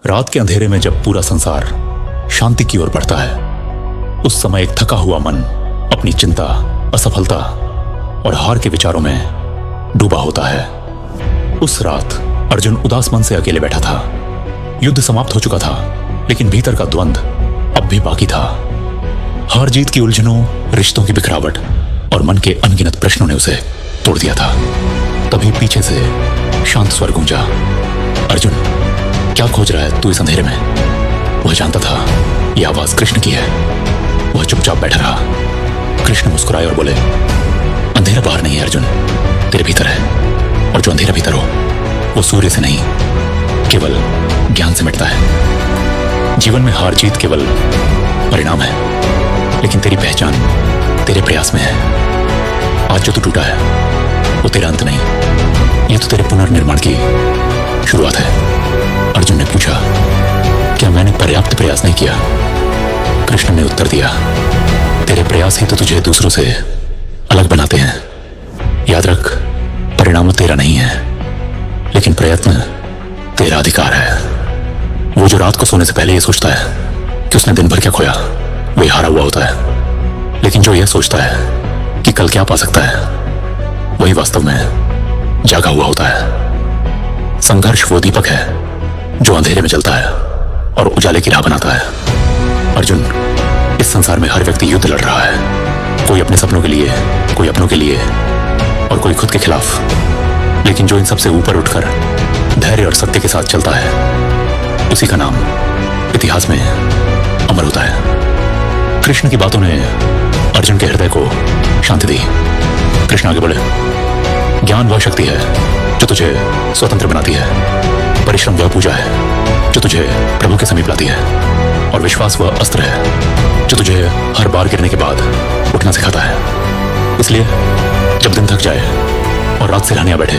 रात के अंधेरे में जब पूरा संसार शांति की ओर बढ़ता है, उस समय एक थका हुआ मन अपनी चिंता, असफलता और हार के विचारों में डूबा होता है। उस रात अर्जुन उदास मन से अकेले बैठा था। युद्ध समाप्त हो चुका था, लेकिन भीतर का द्वंद्व अब भी बाकी था। हार जीत की उलझनों, रिश्तों की बिखरावट और मन के अनगिनत प्रश्नों ने उसे तोड़ दिया था। तभी पीछे से शांत स्वर गूंजा, अर्जुन, क्या खोज रहा है तू इस अंधेरे में? वह जानता था यह आवाज कृष्ण की है। वह चुपचाप बैठा रहा। कृष्ण मुस्कुराए और बोले, अंधेरा बाहर नहीं है अर्जुन, तेरे भीतर है। और जो अंधेरा भीतर हो वो सूर्य से नहीं, केवल ज्ञान से मिटता है। जीवन में हार जीत केवल परिणाम है, लेकिन तेरी पहचान तेरे प्रयास में है। आज जो तू टूटा है वो तेरा अंत नहीं, ये तो तेरे पुनर्निर्माण की शुरुआत है। अर्जुन ने पूछा, क्या मैंने पर्याप्त प्रयास नहीं किया? कृष्ण ने उत्तर दिया, तेरे प्रयास ही तो तुझे दूसरों से अलग बनाते हैं। याद रख, परिणाम तेरा नहीं है, लेकिन प्रयत्न तेरा अधिकार है। वो जो रात को सोने से पहले ये सोचता है कि उसने दिन भर क्या खोया, वही हारा हुआ होता है। लेकिन जो यह सोचता है कि कल क्या पा सकता है, वही वास्तव में जागा हुआ होता है। संघर्ष वो दीपक है जो अंधेरे में जलता है और उजाले की राह बनाता है। अर्जुन, इस संसार में हर व्यक्ति युद्ध लड़ रहा है। कोई अपने सपनों के लिए, कोई अपनों के लिए और कोई खुद के खिलाफ। लेकिन जो इन सबसे ऊपर उठकर धैर्य और सत्य के साथ चलता है, उसी का नाम इतिहास में अमर होता है। कृष्ण की बातों ने अर्जुन के हृदय को शांति दी। कृष्ण आगे बढ़े, ज्ञान वह शक्ति है जो तुझे स्वतंत्र बनाती है। परिश्रम वह पूजा है जो तुझे प्रभु के समीप लाती है। और विश्वास वह अस्त्र है जो तुझे हर बार गिरने के बाद उठना सिखाता है। इसलिए जब दिन थक जाए और रात सिरहाने आ बैठे,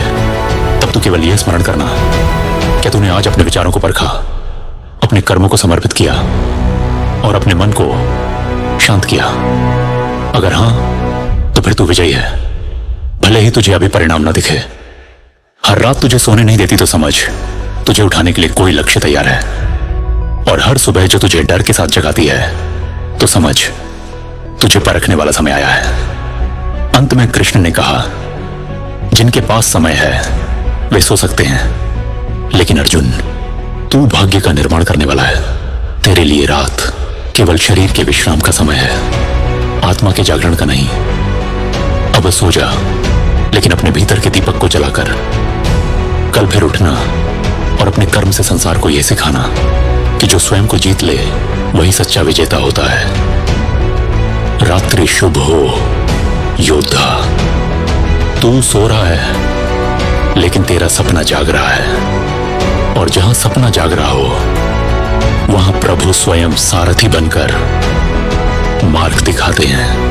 तब तू केवल यह स्मरण करना, क्या तूने आज अपने विचारों को परखा, अपने कर्मों को समर्पित किया और अपने मन को शांत किया? अगर हां, तो फिर तू विजयी है, भले ही तुझे अभी परिणाम न दिखे। हर रात तुझे सोने नहीं देती तो समझ, तुझे उठाने के लिए कोई लक्ष्य तैयार है। और हर सुबह जो तुझे डर के साथ जगाती है, तो समझ, तुझे परखने वाला समय आया है। अंत में कृष्ण ने कहा, जिनके पास समय है वे सो सकते हैं, लेकिन अर्जुन, तू भाग्य का निर्माण करने वाला है। तेरे लिए रात केवल शरीर के विश्राम का समय है, आत्मा के जागरण का नहीं। अब सो जा, लेकिन अपने भीतर के दीपक को जलाकर कल फिर उठना और अपने कर्म से संसार को यह सिखाना कि जो स्वयं को जीत ले वही सच्चा विजेता होता है। रात्रि शुभ हो योद्धा। तू सो रहा है, लेकिन तेरा सपना जाग रहा है। और जहां सपना जाग रहा हो, वहां प्रभु स्वयं सारथी बनकर मार्ग दिखाते हैं।